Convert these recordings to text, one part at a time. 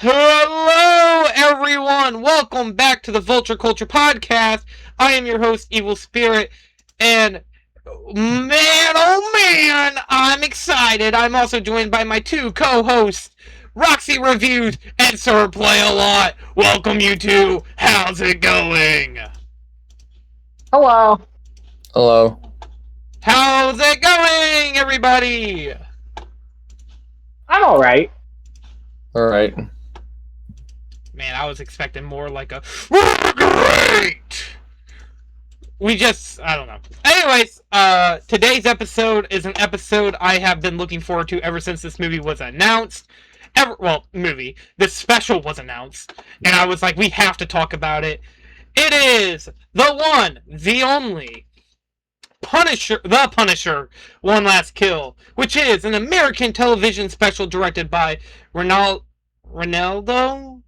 Hello, everyone! Welcome back to the Vulture Culture Podcast. I am your host, Evil Spirit, and man, oh man, I'm excited. I'm also joined by my two co-hosts, RoxyReviews and Sirsplaysalot. Welcome, you two. How's it going? Hello. Hello. How's it going, everybody? I'm alright. Alright. Man, I was expecting more like a we're great. I don't know. Anyways, today's episode is an episode I have been looking forward to ever since this movie was announced. This special was announced, and I was like, we have to talk about it. It is the one, the only The Punisher, One Last Kill, which is an American television special directed by Ronaldo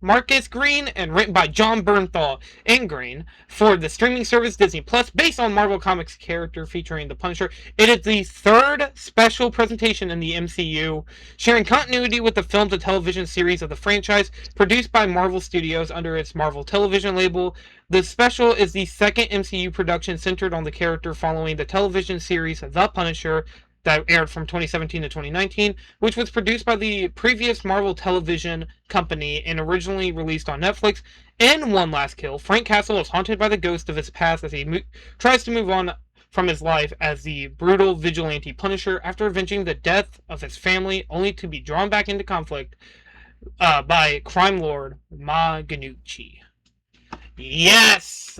Marcus Green and written by John Bernthal and Green for the streaming service Disney Plus, based on Marvel Comics character featuring the Punisher. It is the third special presentation in the MCU, sharing continuity with the film to television series of the franchise, produced by Marvel Studios under its Marvel Television label. The special is the second MCU production centered on the character following the television series The Punisher, that aired from 2017 to 2019, which was produced by the previous Marvel Television company and originally released on Netflix. In One Last Kill, Frank Castle is haunted by the ghost of his past as he tries to move on from his life as the brutal vigilante Punisher after avenging the death of his family, only to be drawn back into conflict by crime lord Maganucci. Yes!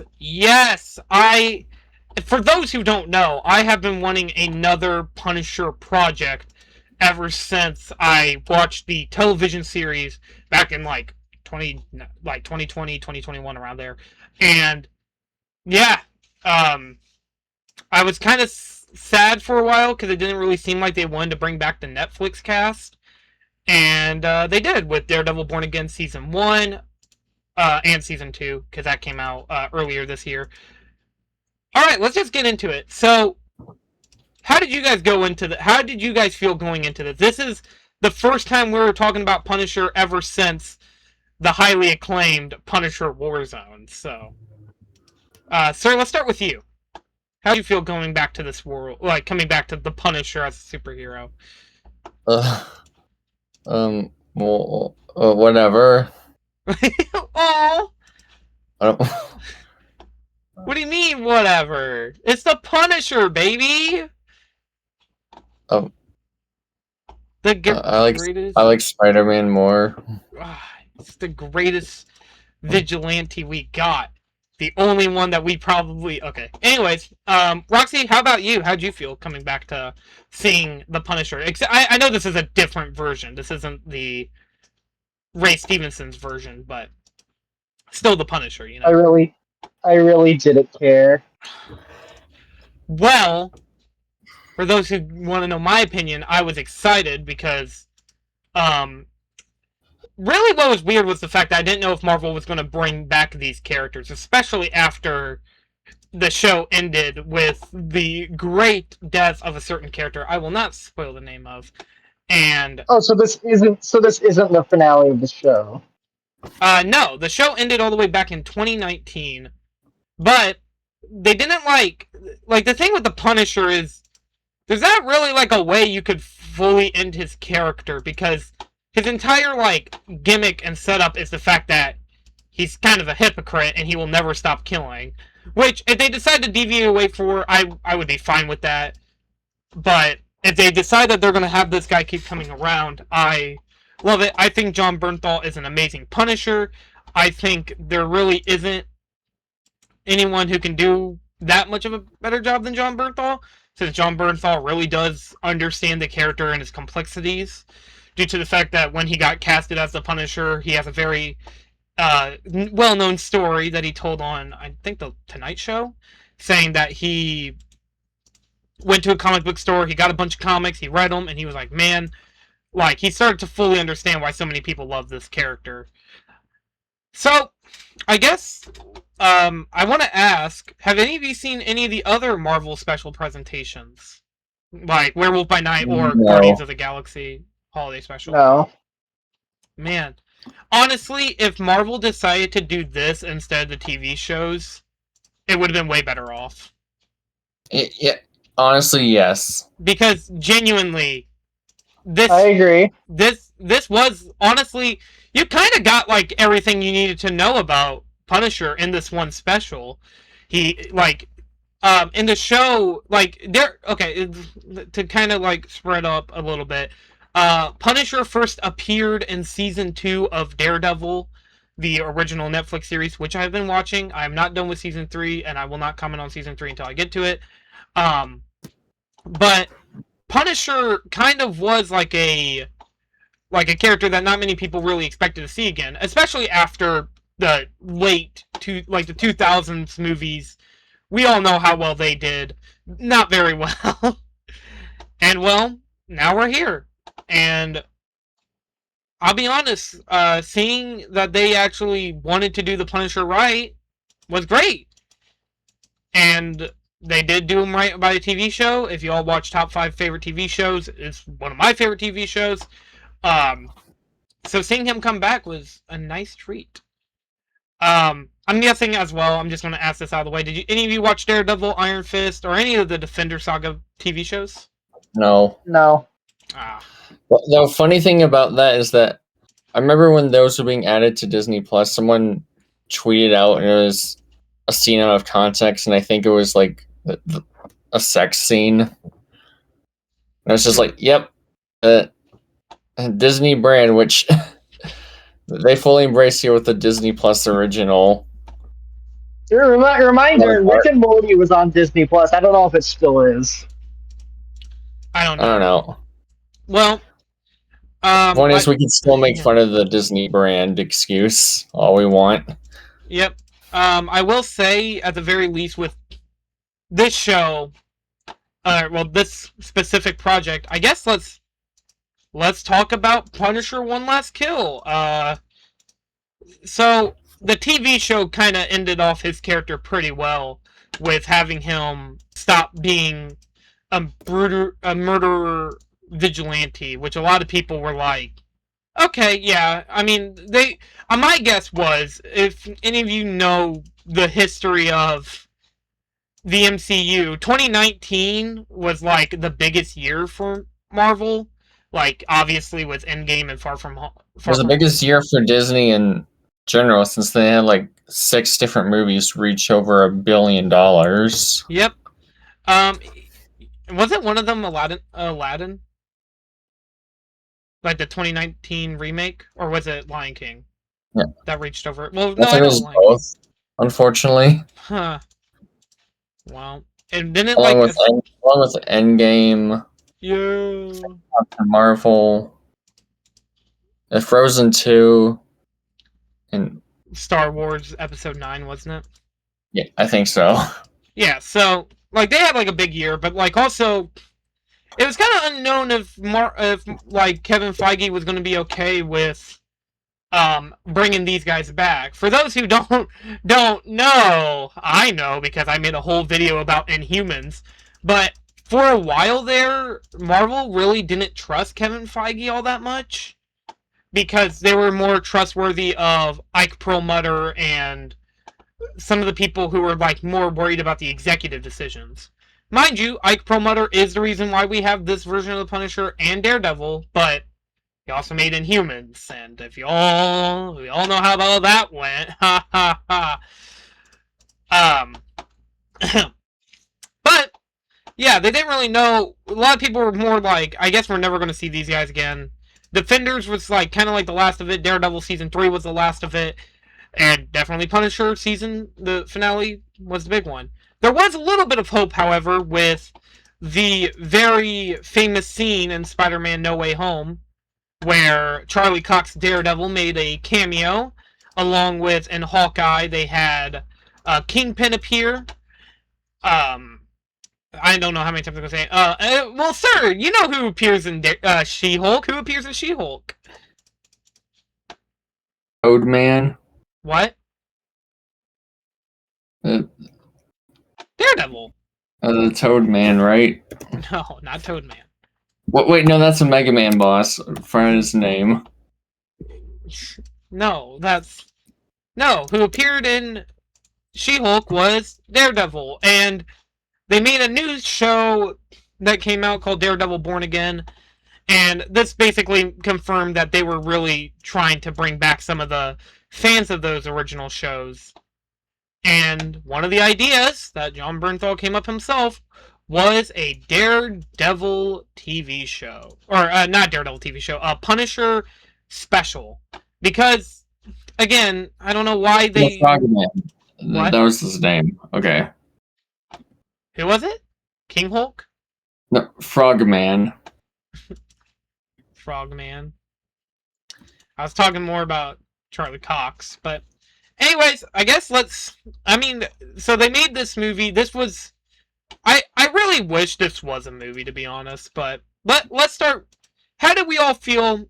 For those who don't know, I have been wanting another Punisher project ever since I watched the television series back in 2020, 2021, around there. And yeah, I was kind of sad for a while because it didn't really seem like they wanted to bring back the Netflix cast. And they did with Daredevil Born Again Season 1 and Season 2, because that came out earlier this year. Alright, let's just get into it. So, how did you guys feel going into this? This is the first time we were talking about Punisher ever since the highly acclaimed Punisher Warzone. So, sir, let's start with you. How do you feel going back to this world, like coming back to the Punisher as a superhero? Whatever. Oh, I don't... what do you mean, whatever? It's the Punisher, baby! I like Spider-Man more. It's the greatest vigilante we got. The only one that we probably... Okay. Anyways, Roxy, how about you? How'd you feel coming back to seeing the Punisher? I know this is a different version. This isn't the Ray Stevenson's version, but still the Punisher, you know? I really didn't care. Well, for those who want to know my opinion, I was excited because, really what was weird was the fact that I didn't know if Marvel was going to bring back these characters, especially after the show ended with the great death of a certain character I will not spoil the name of. And so this isn't the finale of the show. No, the show ended all the way back in 2019, but they didn't like the thing with the Punisher is there's not really like a way you could fully end his character, because his entire gimmick and setup is the fact that he's kind of a hypocrite and he will never stop killing. Which, if they decide to deviate away I would be fine with that. But if they decide that they're going to have this guy keep coming around, I love it. I think John Bernthal is an amazing Punisher. I think there really isn't anyone who can do that much of a better job than John Bernthal, since John Bernthal really does understand the character and his complexities, due to the fact that when he got casted as the Punisher, he has a very well-known story that he told on, I think, the Tonight Show, saying that he went to a comic book store, he got a bunch of comics, he read them, and he was like, man, he started to fully understand why so many people love this character. So, I guess, I want to ask, have any of you seen any of the other Marvel special presentations? Like Werewolf by Night or No. Guardians of the Galaxy Holiday Special? No. Man, Honestly, if Marvel decided to do this instead of the TV shows, it would have been way better off. Yeah, honestly, yes. Because genuinely, I agree. this was honestly, you kind of got like everything you needed to know about Punisher in this one special. He like in the show, like there, okay, to kind of like spread up a little bit. Punisher first appeared in season 2 of Daredevil, the original Netflix series, which I've been watching. I am not done with season 3, and I will not comment on season 3 until I get to it. But Punisher kind of was like a character that not many people really expected to see again, especially after the the 2000s movies. We all know how well they did. Not very well. And well, now we're here. And I'll be honest, seeing that they actually wanted to do the Punisher right was great. And they did do him right by the TV show. If you all watch Top 5 Favorite TV Shows, it's one of my favorite TV shows. So seeing him come back was a nice treat. I'm guessing as well, I'm just going to ask this out of the way. Did any of you watch Daredevil, Iron Fist, or any of the Defender Saga TV shows? No. No. The funny thing about that is that I remember when those were being added to Disney Plus, someone tweeted out and it was a scene out of context, and I think it was like a sex scene. And it's just like, yep, Disney brand, which they fully embrace here with the Disney Plus original. Reminder, Rick and Morty was on Disney Plus. I don't know if it still is. I don't I don't know. Well, point is, we can still make fun of the Disney brand excuse all we want. Yep. I will say, at the very least, with this show, this specific project, I guess let's talk about Punisher One Last Kill. So the TV show kind of ended off his character pretty well with having him stop being a murderer vigilante, which a lot of people were like, okay, yeah. I mean, my guess was, if any of you know the history of the MCU, 2019 was like the biggest year for Marvel. Like, obviously with Endgame and Far From Home. It was the biggest year for Disney in general, since they had like 6 different movies reach over $1 billion. Yep. Wasn't one of them Aladdin? Like the 2019 remake? Or was it Lion King? Yeah. That reached over... Well, no, I think it was both, unfortunately. Huh. Well, and then it along with Endgame... Yeah. Captain Marvel... Frozen 2... and Star Wars Episode 9, wasn't it? Yeah, I think so. Yeah, so, like, they had, like, a big year, but, like, also... It was kind of unknown if Kevin Feige was going to be okay with bringing these guys back. For those who don't know, I know because I made a whole video about Inhumans, but for a while there, Marvel really didn't trust Kevin Feige all that much because they were more trustworthy of Ike Perlmutter and some of the people who were like more worried about the executive decisions. Mind you, Ike Perlmutter is the reason why we have this version of the Punisher and Daredevil, but he also made Inhumans, and if we all know how well that went, ha ha ha. But yeah, they didn't really know. A lot of people were more like, I guess we're never going to see these guys again. Defenders was like kind of like the last of it. Daredevil season 3 was the last of it, and definitely Punisher the finale was the big one. There was a little bit of hope, however, with the very famous scene in Spider-Man No Way Home, where Charlie Cox's Daredevil made a cameo, along with, in Hawkeye, they had Kingpin appear. I don't know how many times I'm going to say it. Well, sir, you know who appears in She-Hulk? Who appears in She-Hulk? Toadman. What? Daredevil. The Toadman, right? No, not Toadman. Wait, no, that's a Mega Man boss. For his name. No, who appeared in She-Hulk was Daredevil, and they made a new show that came out called Daredevil Born Again, and this basically confirmed that they were really trying to bring back some of the fans of those original shows. And one of the ideas that John Bernthal came up himself was a Daredevil TV show. Or, not Daredevil TV show, a Punisher special. Because, again, I don't know why they... Frogman. What? That was his name. Okay. Who was it? King Hulk? No, Frogman. Frogman. I was talking more about Charlie Cox, but... Anyways, I guess so they made this movie. This was... I really wish this was a movie, to be honest, but let's start... How did we all feel?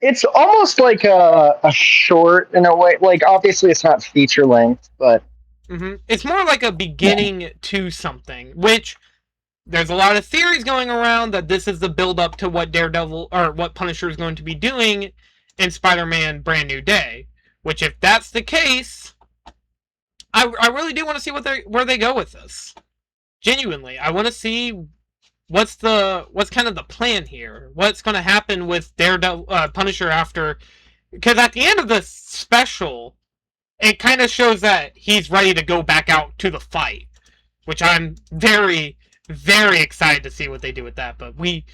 It's almost like a short in a way. Like, obviously it's not feature length, but... It's more like a beginning to something, which... There's a lot of theories going around that this is the build-up to what Daredevil, or what Punisher is going to be doing in Spider-Man Brand New Day. Which, if that's the case, I really do want to see where they go with this. Genuinely, I want to see what's kind of the plan here. What's going to happen with Daredevil, Punisher after? Because at the end of the special, it kind of shows that he's ready to go back out to the fight, which I'm very, very excited to see what they do with that. But we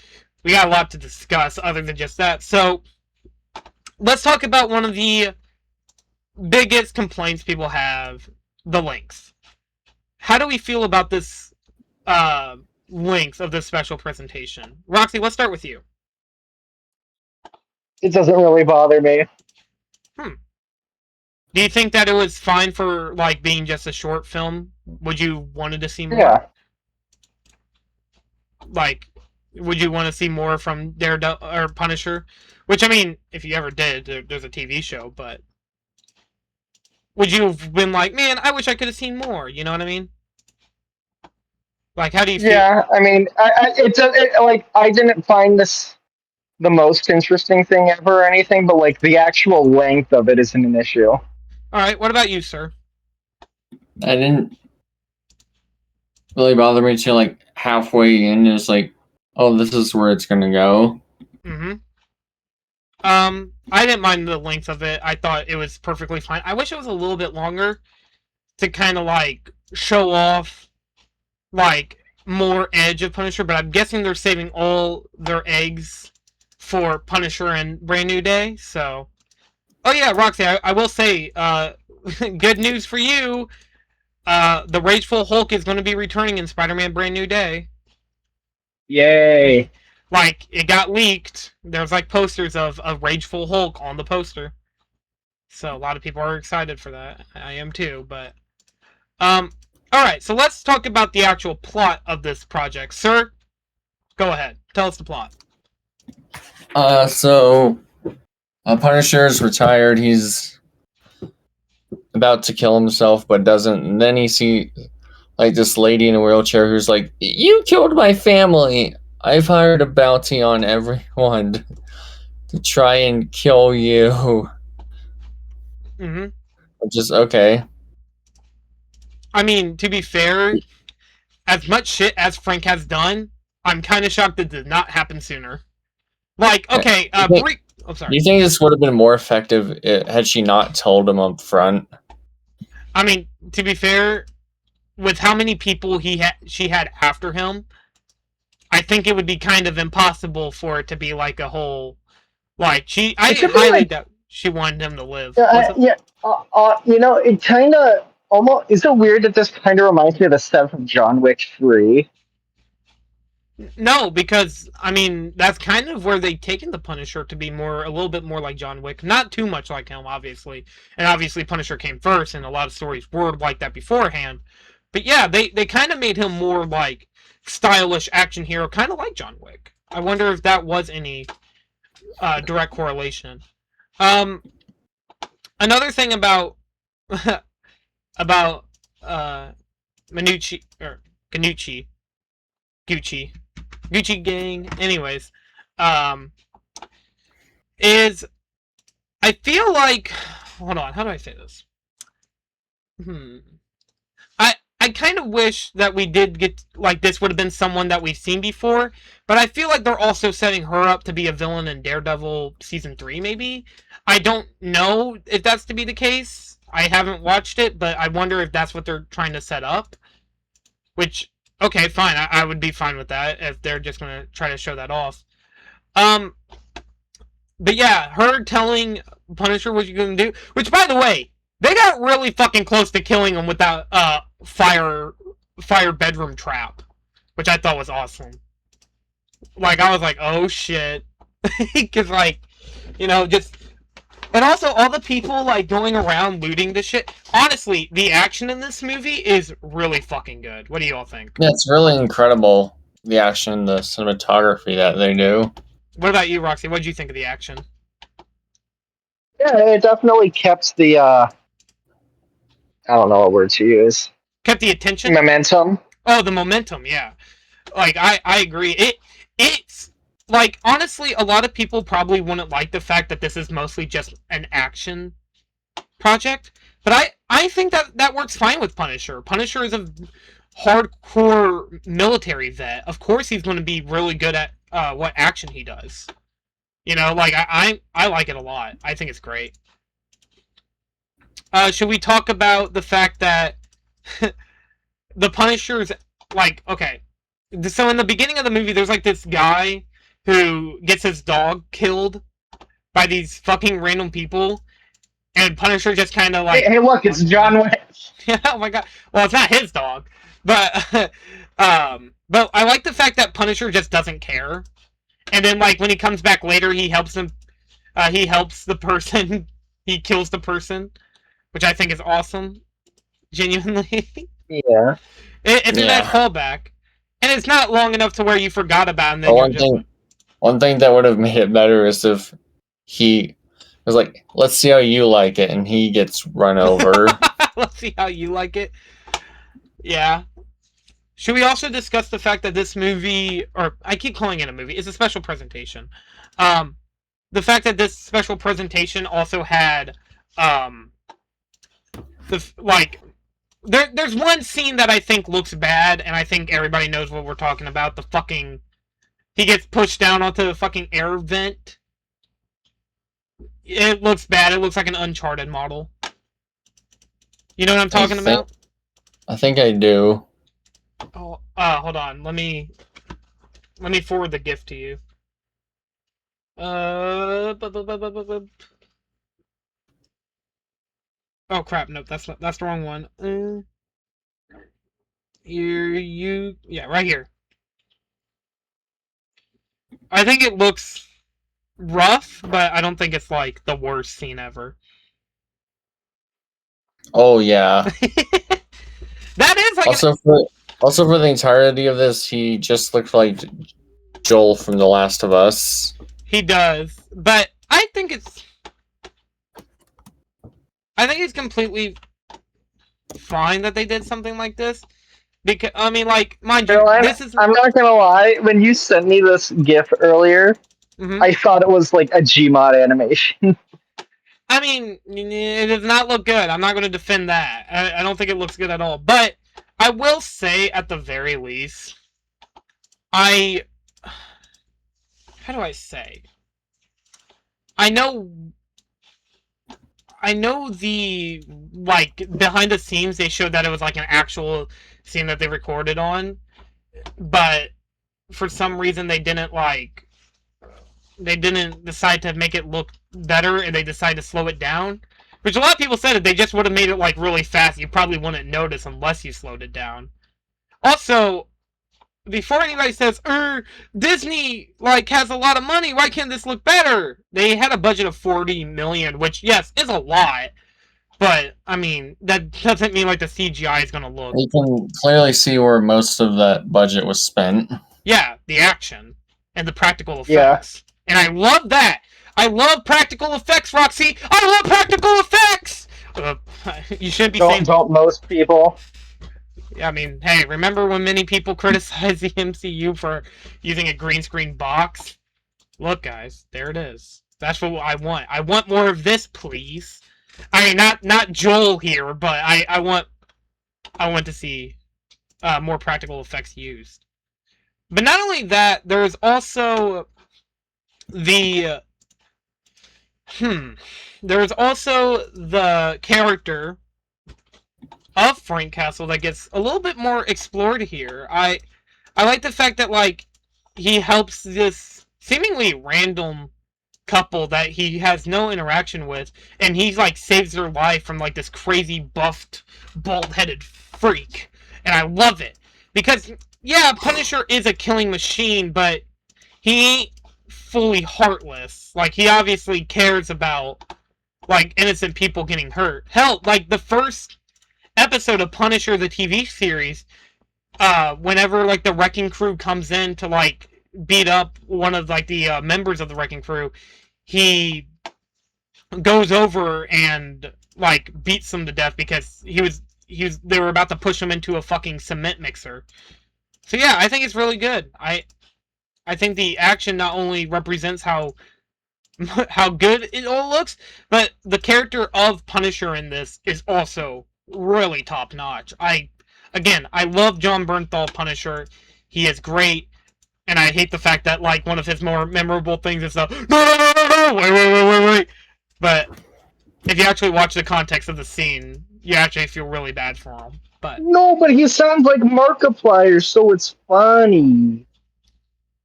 got a lot to discuss other than just that. So let's talk about one of the biggest complaints people have, the length. How do we feel about this length of this special presentation? Roxy, let's start with you. It doesn't really bother me. Do you think that it was fine for like being just a short film? Would you wanted to see more? Yeah. Like, would you want to see more from Daredevil or Punisher? Which, I mean, if you ever did, there's a TV show, but would you have been like, man, I wish I could have seen more? You know what I mean? Like, how do you feel? Yeah, I mean, I didn't find this the most interesting thing ever or anything, but like the actual length of it isn't an issue. All right, what about you, sir? I didn't really bother me till like halfway in. It's like, oh, this is where it's gonna go. I didn't mind the length of it. I thought it was perfectly fine. I wish it was a little bit longer to kind of like show off like more edge of Punisher, but I'm guessing they're saving all their eggs for Punisher and Brand New Day. So, oh yeah, Roxy, I will say, good news for you. The Rageful Hulk is going to be returning in Spider-Man Brand New Day. Yay! Like, it got leaked. There's like posters of Rageful Hulk on the poster. So a lot of people are excited for that. I am too, but alright, so let's talk about the actual plot of this project. Sir, go ahead. Tell us the plot. So Punisher's retired, he's about to kill himself but doesn't, and then he sees like this lady in a wheelchair who's like, you killed my family. I've hired a bounty on everyone to try and kill you. Which is okay. I mean, to be fair, as much shit as Frank has done, I'm kind of shocked it did not happen sooner. Like, okay, sorry. Do you think this would have been more effective had she not told him up front? I mean, to be fair, with how many people she had after him, I think it would be kind of impossible for it to be like a whole, like, I highly doubt she wanted him to live. You know, it kind of almost, is it weird that this kind of reminds me of the stuff from John Wick 3? No, because, I mean, that's kind of where they've taken the Punisher to be a little bit more like John Wick. Not too much like him, obviously. And obviously Punisher came first, and a lot of stories were like that beforehand. But yeah, they kind of made him more like stylish action hero, kind of like John Wick. I wonder if that was any direct correlation. Another thing about Gucci gang, anyways, is I feel like, hold on, how do I say this? I kind of wish that we did get, like, this would have been someone that we've seen before, but I feel like they're also setting her up to be a villain in Daredevil Season 3, maybe? I don't know if that's to be the case. I haven't watched it, but I wonder if that's what they're trying to set up. Which, okay, fine, I would be fine with that if they're just going to try to show that off. But yeah, her telling Punisher what you're going to do, which, by the way, they got really fucking close to killing him with that fire bedroom trap, which I thought was awesome. Like, I was like, oh shit. Because, like, you know, just... And also, all the people, like, going around looting this shit. Honestly, the action in this movie is really fucking good. What do you all think? Yeah, it's really incredible, the action, the cinematography that they do. What about you, Roxy? What did you think of the action? Yeah, it definitely kept the I don't know what word to use. Kept the attention? Momentum. Oh, the momentum, yeah. Like, I agree. It's, like, honestly, a lot of people probably wouldn't like the fact that this is mostly just an action project, but I think that works fine with Punisher. Punisher is a hardcore military vet. Of course he's going to be really good at what action he does. You know, like, I like it a lot. I think it's great. Should we talk about the fact that the Punisher's, like, okay, so in the beginning of the movie, there's, like, this guy who gets his dog killed by these fucking random people, and Punisher just kind of, like... Hey, look, it's John Wick. Oh my god. Well, it's not his dog, but I like the fact that Punisher just doesn't care. And then, like, when he comes back later, he helps him, he helps the person, he kills the person, which I think is awesome. Genuinely. Yeah. It's a nice callback. And it's not long enough to where you forgot about him. One thing that would have made it better is if he was like, let's see how you like it, and he gets run over. Let's see how you like it. Yeah. Should we also discuss the fact that this movie, or I keep calling it a movie, it's a special presentation. The fact that this special presentation also had, there's one scene that I think looks bad, and I think everybody knows what we're talking about. The fucking... He gets pushed down onto the fucking air vent. It looks bad. It looks like an Uncharted model. You know what I'm talking about? I think I do. Oh, hold on. Let me forward the GIF to you. Oh crap! Nope, that's the wrong one. Yeah, right here. I think it looks rough, but I don't think it's like the worst scene ever. Oh yeah. That is like also for the entirety of this, he just looked like Joel from The Last of Us. He does, but I think it's completely fine that they did something like this. Because, I mean, like, mind you, this is... I'm not gonna lie, when you sent me this GIF earlier, I thought it was like a Gmod animation. I mean, it does not look good. I'm not going to defend that. I don't think it looks good at all. But I will say, at the very least, how do I say? I know the, like, behind the scenes, they showed that it was, like, an actual scene that they recorded on. But for some reason, they didn't decide to make it look better, and they decided to slow it down. Which a lot of people said if they just would have made it, like, really fast, you probably wouldn't notice unless you slowed it down. Also, before anybody says, Disney, like, has a lot of money, why can't this look better? They had a budget of $40 million, which, yes, is a lot. But, I mean, that doesn't mean, like, the CGI is gonna look... You can clearly see where most of that budget was spent. Yeah, the action. And the practical effects. Yeah. And I love that! I love practical effects, Roxy! I love practical effects! You shouldn't be saying... Don't most people. I mean, hey, remember when many people criticized the MCU for using a green screen box? Look, guys, there it is. That's what I want. I want more of this, please. I mean, not Joel here, but I want to see more practical effects used. But not only that, there's also the there's also the character of Frank Castle that gets a little bit more explored here. I like the fact that like he helps this seemingly random couple that he has no interaction with, and he like saves their life from like this crazy buffed, bald-headed freak, and I love it because yeah, Punisher is a killing machine, but he ain't fully heartless. Like he obviously cares about like innocent people getting hurt. Hell, like the first episode of Punisher the TV series, whenever like the wrecking crew comes in to like beat up one of like the members of the wrecking crew, he goes over and like beats them to death because they were about to push him into a fucking cement mixer. So yeah, I think it's really good. I think the action not only represents how good it all looks, but the character of Punisher in this is also really top notch. I love John Bernthal Punisher. He is great, and I hate the fact that like one of his more memorable things is the no, wait. But if you actually watch the context of the scene, you actually feel really bad for him. But No, but he sounds like Markiplier, so it's funny.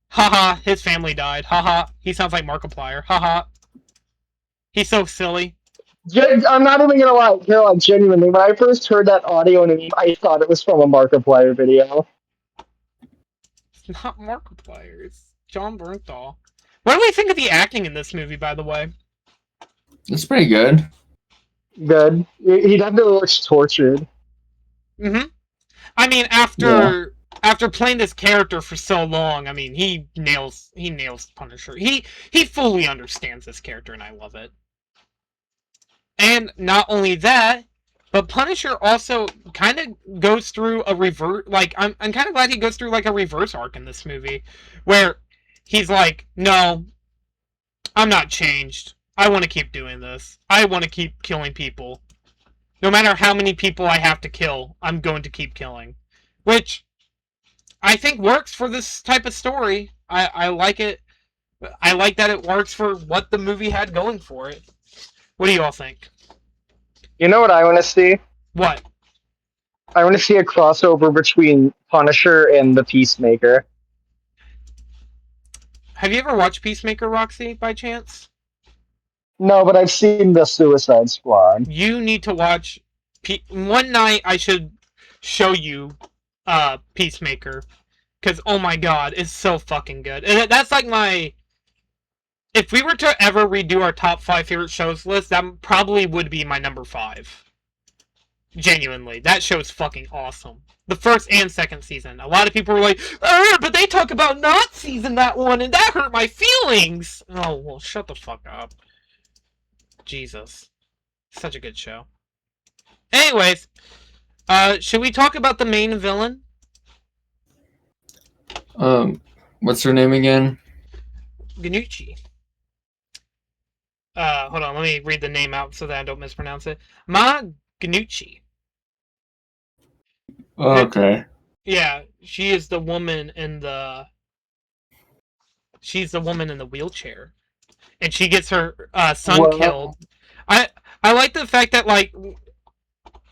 haha, his family died. Haha, he sounds like Markiplier. Haha, he's so silly. I'm not even gonna lie, Carol, genuinely, when I first heard that audio name, I thought it was from a Markiplier video. It's not Markiplier. It's John Bernthal. What do we think of the acting in this movie, by the way? It's pretty good. Good. He definitely looks tortured. Mm-hmm. I mean, after playing this character for so long, I mean, he nails Punisher. He fully understands this character, and I love it. And not only that, but Punisher also kind of goes through a reverse. Like, I'm kind of glad he goes through like a reverse arc in this movie, where he's like, no, I'm not changed. I want to keep doing this. I want to keep killing people. No matter how many people I have to kill, I'm going to keep killing. Which I think works for this type of story. I like it. I like that it works for what the movie had going for it. What do you all think? You know what I want to see? What? I want to see a crossover between Punisher and the Peacemaker. Have you ever watched Peacemaker, Roxy, by chance? No, but I've seen the Suicide Squad. You need to watch... One night I should show you Peacemaker. Because, oh my god, it's so fucking good. And that's like my... If we were to ever redo our top 5 favorite shows list, that probably would be my number 5. Genuinely. That show's fucking awesome. The first and second season. A lot of people were like, but they talk about Nazis in that one, and that hurt my feelings! Oh, well, shut the fuck up. Jesus. Such a good show. Anyways, should we talk about the main villain? What's her name again? Ganucci. Hold on, let me read the name out so that I don't mispronounce it. Ma Ganucci. Oh, okay. Yeah, she is the woman in the... She's the woman in the wheelchair. And she gets her son killed. I like the fact that, like...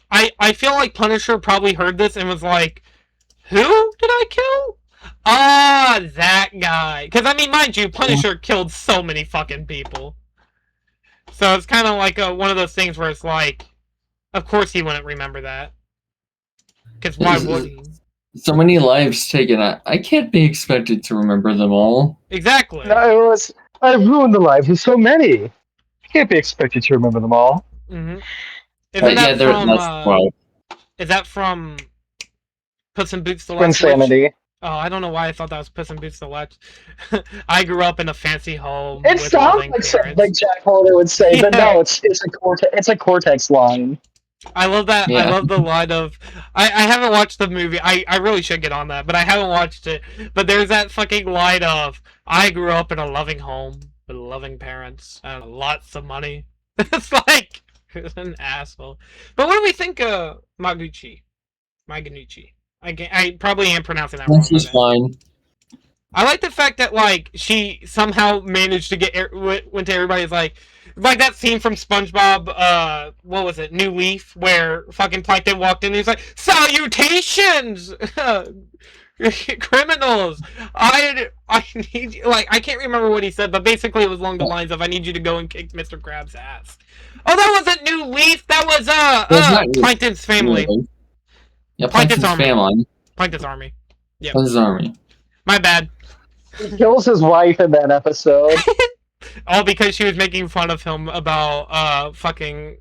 I feel like Punisher probably heard this and was like, who did I kill? Ah, that guy. Because, I mean, mind you, Punisher killed so many fucking people. So it's kind of like one of those things where it's like, of course he wouldn't remember that. Because why would he? So many lives taken. I can't be expected to remember them all. Exactly. No, I've ruined the lives of so many. I can't be expected to remember them all. Mm-hmm. Is that from Puss in Boots the Latch? Insanity. Oh, I don't know why I thought that was Puss in Boots the Latch. I grew up in a fancy home. It with sounds loving like something parents. like Jack Holder would say, Yeah. but no, it's a Cortex line. I love that. Yeah. I love the line of... I haven't watched the movie. I really should get on that, but I haven't watched it. But there's that fucking line of, I grew up in a loving home with loving parents and lots of money. It's like an asshole. But what do we think of Maguchi? I probably am pronouncing that And wrong. My she's bad. fine. I like the fact that like she somehow managed to get went to everybody's like that scene from SpongeBob. What was it? New Leaf, where fucking Plankton walked in and he's like, "Salutations, criminals! I need you." Like I can't remember what he said, but basically it was along the lines of, "I need you to go and kick Mr. Krabs' ass." Oh, that wasn't New Leaf. That was It's not Plankton's family. really. Yeah, Plankton's Plankton's army. family. Plankton's army. Yep. Plankton's army. My bad. He kills his wife in that episode. All because she was making fun of him about fucking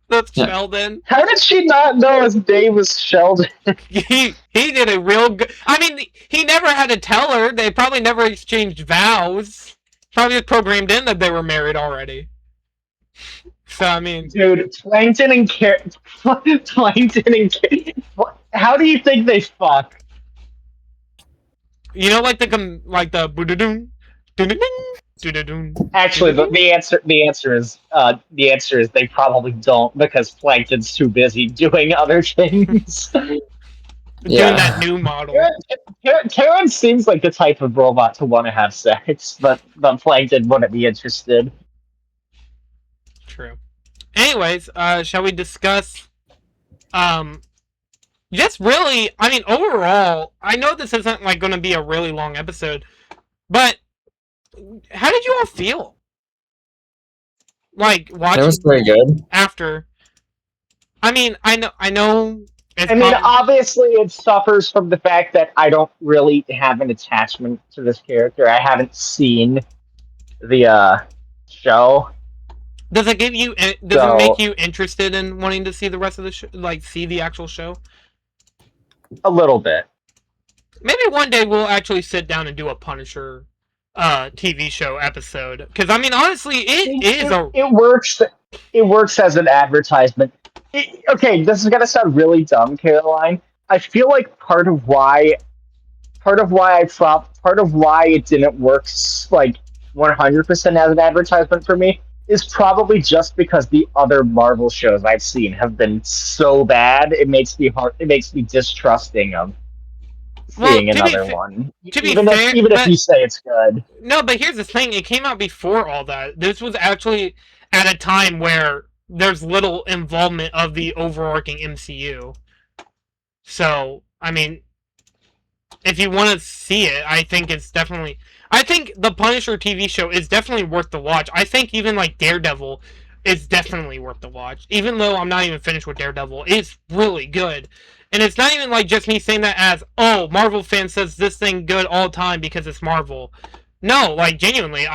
that's Yeah. Sheldon. How did she not know his name was Sheldon? He did a real good. I mean, he never had to tell her. They probably never exchanged vows. Probably just programmed in that they were married already. So I mean, Dude, Plankton and how do you think they fuck? you know, like the boo-doo-doon, doo-doo-doo, doo-doo-doon. Actually, the answer is they probably don't, because Plankton's too busy doing other things. Doing Yeah. that new model. Karen seems like the type of robot to want to have sex, but Plankton wouldn't be interested. True. Anyways, shall we discuss just really, I mean, overall, I know this isn't like going to be a really long episode, but how did you all feel? Like watching It was pretty good. after. I mean, I know. It's I mean, obviously, it suffers from the fact that I don't really have an attachment to this character. I haven't seen the show. does it give you? Does it make you interested in wanting to see the rest of the show? Like, see the actual show? A little bit. Maybe one day we'll actually sit down and do a Punisher TV show episode. Because I mean, honestly, it works. It works as an advertisement. Okay, this is gonna sound really dumb, Caroline. I feel like part of why it didn't work like 100% as an advertisement for me is probably just because the other Marvel shows I've seen have been so bad. It makes me distrusting of seeing another one. Even if you say it's good. No, but here's the thing: it came out before all that. This was actually at a time where there's little involvement of the overarching MCU. So, I mean, if you want to see it, I think the Punisher TV show is definitely worth the watch. I think even like Daredevil is definitely worth the watch. Even though I'm not even finished with Daredevil, it's really good. And it's not even like just me saying that as, oh, Marvel fan says this thing good all the time because it's Marvel. No, like genuinely,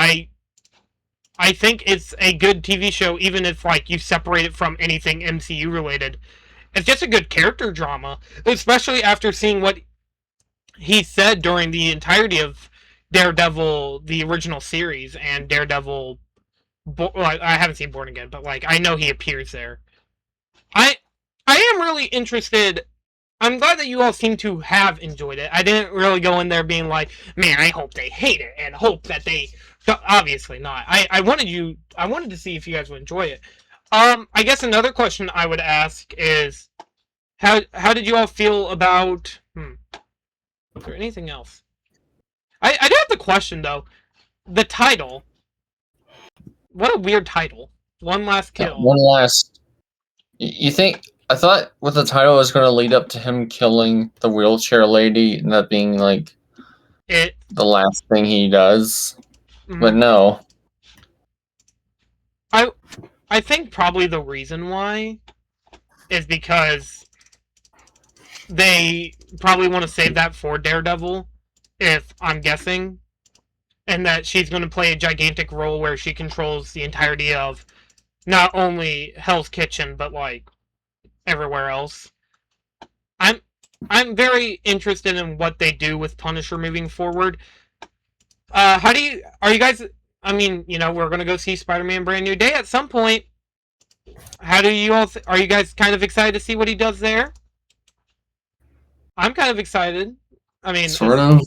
I think it's a good TV show, even if like you separate it from anything MCU related. It's just a good character drama, especially after seeing what he said during the entirety of Daredevil, the original series, and Daredevil. I haven't seen Born Again, but like I know he appears there. I am really interested. I'm glad that you all seem to have enjoyed it. I didn't really go in there being like, man, I hope they hate it and hope that they. Obviously not. I wanted to see if you guys would enjoy it. I guess another question I would ask is, how did you all feel about? Is there anything else? I do have the question though. The title. What a weird title. One Last Kill. One last. You think? I thought with the title was going to lead up to him killing the wheelchair lady, and that being like the last thing he does. But no. I think probably the reason why is because they probably want to save that for Daredevil, if I'm guessing, and that she's going to play a gigantic role where she controls the entirety of not only Hell's Kitchen but like everywhere else. I'm very interested in what they do with Punisher moving forward. Are you guys? I mean, you know, we're gonna go see Spider-Man: Brand New Day at some point. How do you all? Are you guys kind of excited to see what he does there? I'm kind of excited. I mean, sort of.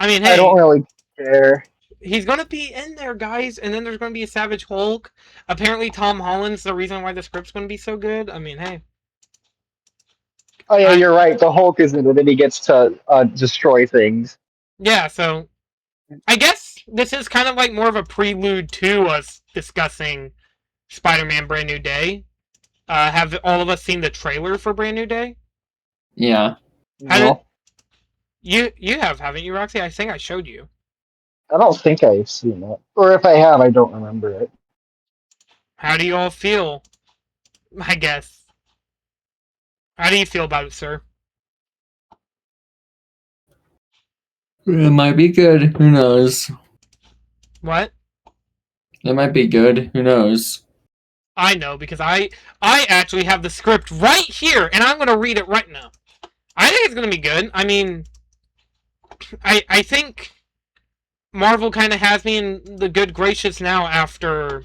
I mean, hey, I don't really care. He's gonna be in there, guys, and then there's gonna be a Savage Hulk. Apparently, Tom Holland's the reason why the script's gonna be so good. I mean, hey. Oh yeah, you're right. The Hulk is in it, and he gets to destroy things. Yeah, so I guess this is kind of like more of a prelude to us discussing Spider-Man: Brand New Day. Have all of us seen the trailer for Brand New Day? Yeah. No, You have, haven't you, Roxy? I think I showed you. I don't think I've seen it, or if I have, I don't remember it. How do you all feel? I guess. How do you feel about it, sir? It might be good. Who knows? What? It might be good. Who knows? I know, because I actually have the script right here, and I'm going to read it right now. I think it's going to be good. I mean, I think Marvel kind of has me in the good gracious now after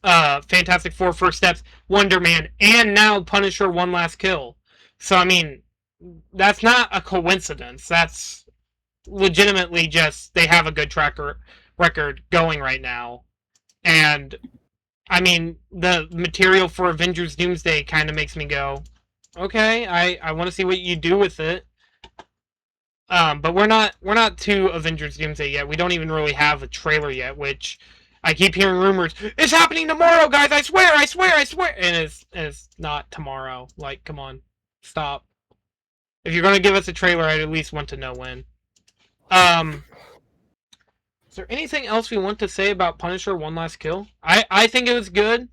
Fantastic Four First Steps, Wonder Man, and now Punisher One Last Kill. So, I mean, that's not a coincidence. That's legitimately just they have a good record going right now. And, I mean, the material for Avengers Doomsday kind of makes me go, okay, I want to see what you do with it. But we're not to Avengers Doomsday yet. We don't even really have a trailer yet, which I keep hearing rumors. It's happening tomorrow, guys! I swear! And it's not tomorrow. Like, come on. Stop. If you're gonna give us a trailer, I'd at least want to know when. Is there anything else we want to say about Punisher One Last Kill? I think it was good.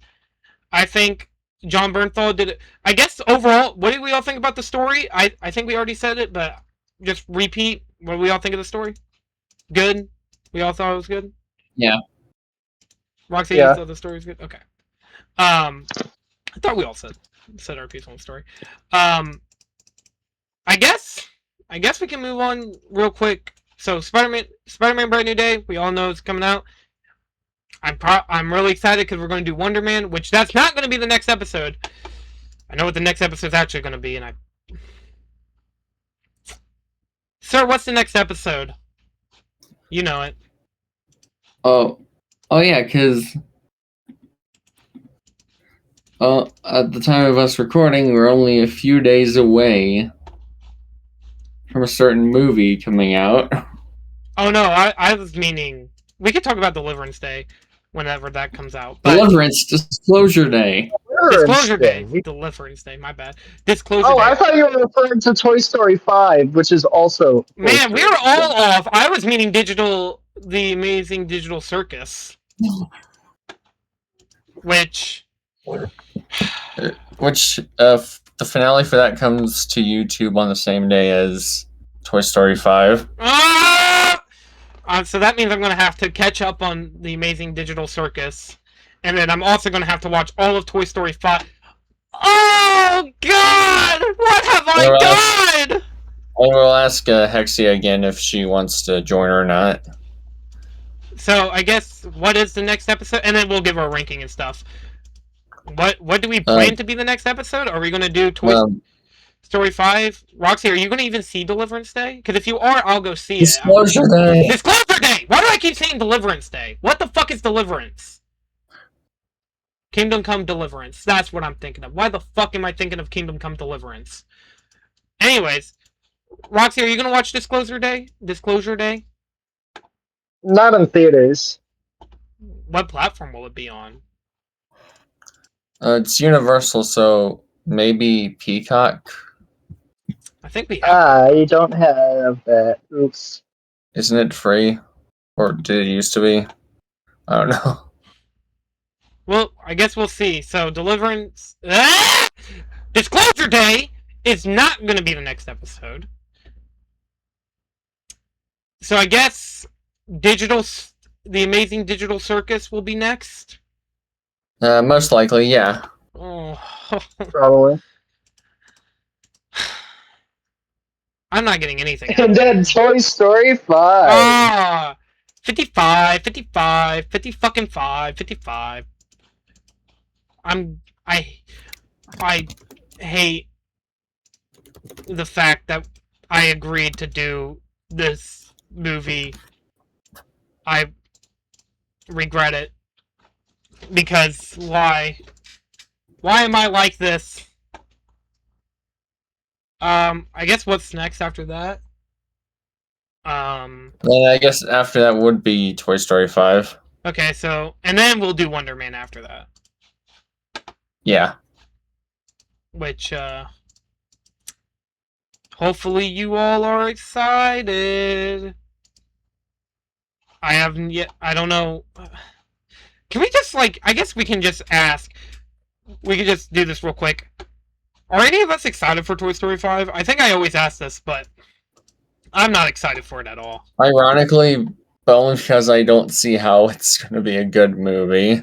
I think John Bernthal did it. I guess overall, what did we all think about the story? I think we already said it, but just repeat what we all think of the story. Good? We all thought it was good? Yeah. Roxy, Yeah. you thought the story was good? Okay. I thought we all said our piece on the story. I guess we can move on real quick. So Spider-Man Brand New Day, we all know it's coming out. I'm really excited because we're going to do Wonder Man, which that's not going to be the next episode. I know what the next episode is actually going to be, and Sir, what's the next episode? You know it. Oh yeah, because at the time of us recording, we're only a few days away from a certain movie coming out. Oh no, I was meaning we could talk about Deliverance Day whenever that comes out. But Deliverance Disclosure Day. Disclosure Day. Deliverance Day, my bad. Disclosure Day. I thought you were referring to Toy Story 5, which is also... Man, we were all off. I was meaning the Amazing Digital Circus. Which... The finale for that comes to YouTube on the same day as Toy Story 5. So that means I'm going to have to catch up on the Amazing Digital Circus. And then I'm also going to have to watch all of Toy Story 5. Oh, God! What have I done? I will ask Hexia again if she wants to join or not. So, I guess, what is the next episode? And then we'll give our ranking and stuff. What do we plan to be the next episode? Are we going to do Toy Story 5? Roxy, are you going to even see Deliverance Day? Because if you are, I'll go see Disclosure Day! Disclosure Day! Why do I keep saying Deliverance Day? What the fuck is Deliverance? Kingdom Come Deliverance. That's what I'm thinking of. Why the fuck am I thinking of Kingdom Come Deliverance? Anyways, Roxy, are you going to watch Disclosure Day? Disclosure Day? Not in theaters. What platform will it be on? It's Universal, so maybe Peacock? I think we have. I don't have that. Oops. Isn't it free? Or did it used to be? I don't know. Well, I guess we'll see. So, Deliverance... Disclosure Day is not going to be the next episode. So, I guess the Amazing Digital Circus will be next? Most likely, yeah. Oh. Probably. I'm not getting anything. And then Toy Story 5. Ah! 55, 55, 50 fucking 5, 55. I hate the fact that I agreed to do this movie. I regret it. Because why? Why am I like this? I guess what's next after that? And I guess after that would be Toy Story 5. Okay, so and then we'll do Wonder Man after that. Yeah. Which hopefully you all are excited. I haven't yet. I don't know. Can we just I guess we can just ask. We could just do this real quick. Are any of us excited for Toy Story 5? I think I always ask this, but I'm not excited for it at all. Ironically, but only because I don't see how it's going to be a good movie.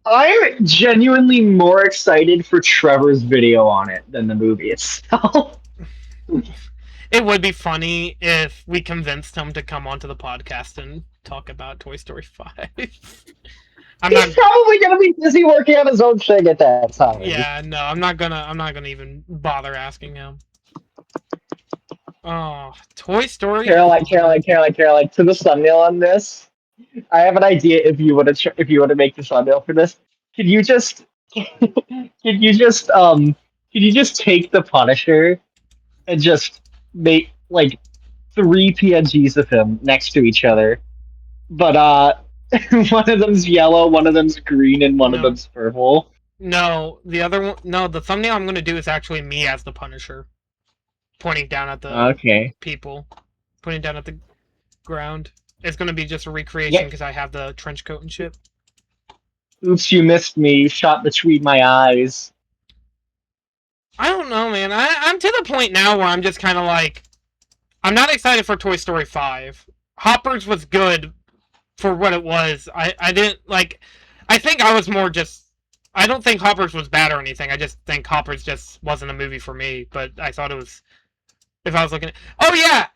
I'm genuinely more excited for Trevor's video on it than the movie itself. It would be funny if we convinced him to come onto the podcast and talk about Toy Story 5. He's probably gonna be busy working on his own thing at that time. Yeah, no, I'm not gonna even bother asking him. Oh, Toy Story. Caroline. To the thumbnail on this, I have an idea. If you want to make the thumbnail for this, could you just take the Punisher and just make like 3 PNGs of him next to each other, but one of them's yellow, one of them's green, and one of them's purple. No, the other one. No, the thumbnail I'm gonna do is actually me as the Punisher, pointing down at the people, pointing down at the ground. It's gonna be just a recreation because I have the trench coat and shit. Oops, you missed me. You shot between my eyes. I don't know, man. I'm to the point now where I'm just kind of like, I'm not excited for Toy Story 5. Hoppers was good for what it was. I didn't like. I think I was more just. I don't think Hoppers was bad or anything. I just think Hoppers just wasn't a movie for me. But I thought it was. If I was looking at. Oh yeah.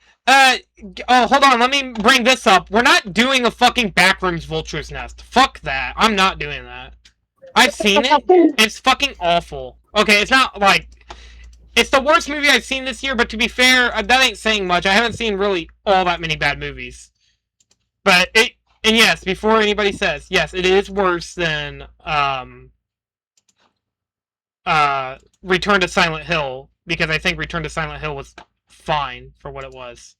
Oh, hold on. Let me bring this up. We're not doing a fucking Backrooms Vulture's Nest. Fuck that. I'm not doing that. I've seen it. It's fucking awful. Okay, it's not like... It's the worst movie I've seen this year, but to be fair, that ain't saying much. I haven't seen really all that many bad movies. But it... And yes, before anybody says, yes, it is worse than, Return to Silent Hill, because I think Return to Silent Hill was fine for what it was.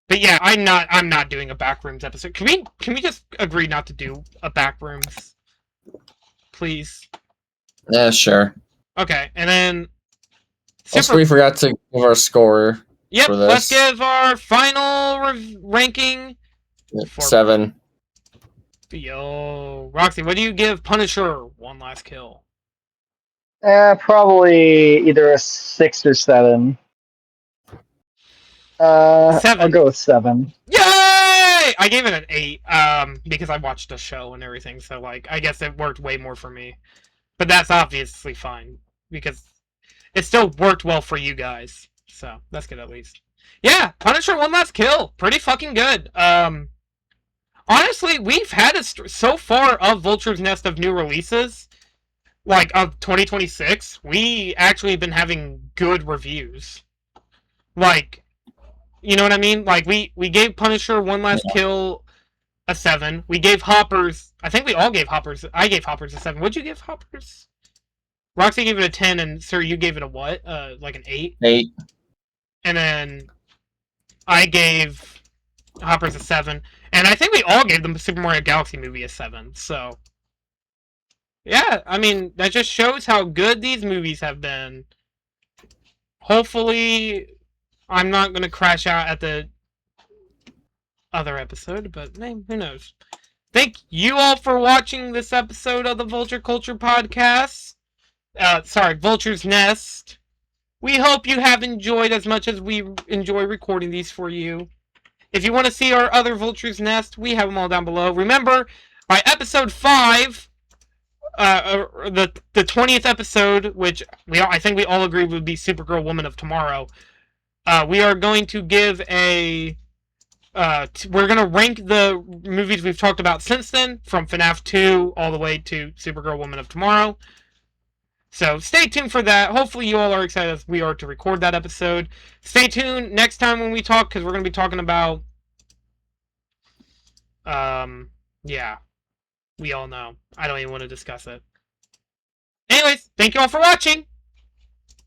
But yeah, I'm not doing a Backrooms episode. Can we just agree not to do a Backrooms? Please. Yeah, sure. Okay, and then Also, we forgot to give our score. Yep, for this. Let's give our final ranking. 7. Yo, Roxy, what do you give Punisher One Last Kill? Probably either a 6 or 7. 7. I'll go with 7. Yay! I gave it an 8, because I watched the show and everything, so, like, I guess it worked way more for me. But that's obviously fine, because it still worked well for you guys. So, that's good at least. Yeah, Punisher One Last Kill. Pretty fucking good. Honestly, we've had so far of Vulture's Nest of new releases, like, of 2026, we actually have been having good reviews. Like... You know what I mean? Like, we gave Punisher One Last Kill a 7. We gave Hoppers... I think we all gave Hoppers... I gave Hoppers a 7. What'd you give Hoppers? Roxy gave it a 10, and Sir, you gave it a what? Like an 8? 8. And then I gave Hoppers a 7. And I think we all gave the Super Mario Galaxy movie a 7, so... Yeah, I mean, that just shows how good these movies have been. Hopefully... I'm not going to crash out at the other episode, but hey, who knows. Thank you all for watching this episode of the Vulture Culture Podcast. Vulture's Nest. We hope you have enjoyed as much as we enjoy recording these for you. If you want to see our other Vulture's Nest, we have them all down below. Remember, by episode 5, the 20th episode, which I think we all agree would be Supergirl Woman of Tomorrow, we are going to give a... we're going to rank the movies we've talked about since then, from FNAF 2 all the way to Supergirl Woman of Tomorrow. So stay tuned for that. Hopefully you all are excited as we are to record that episode. Stay tuned next time when we talk, because we're going to be talking about Yeah. We all know. I don't even want to discuss it. Anyways, thank you all for watching.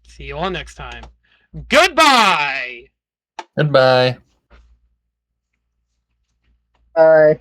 See you all next time. Goodbye! Goodbye. All right.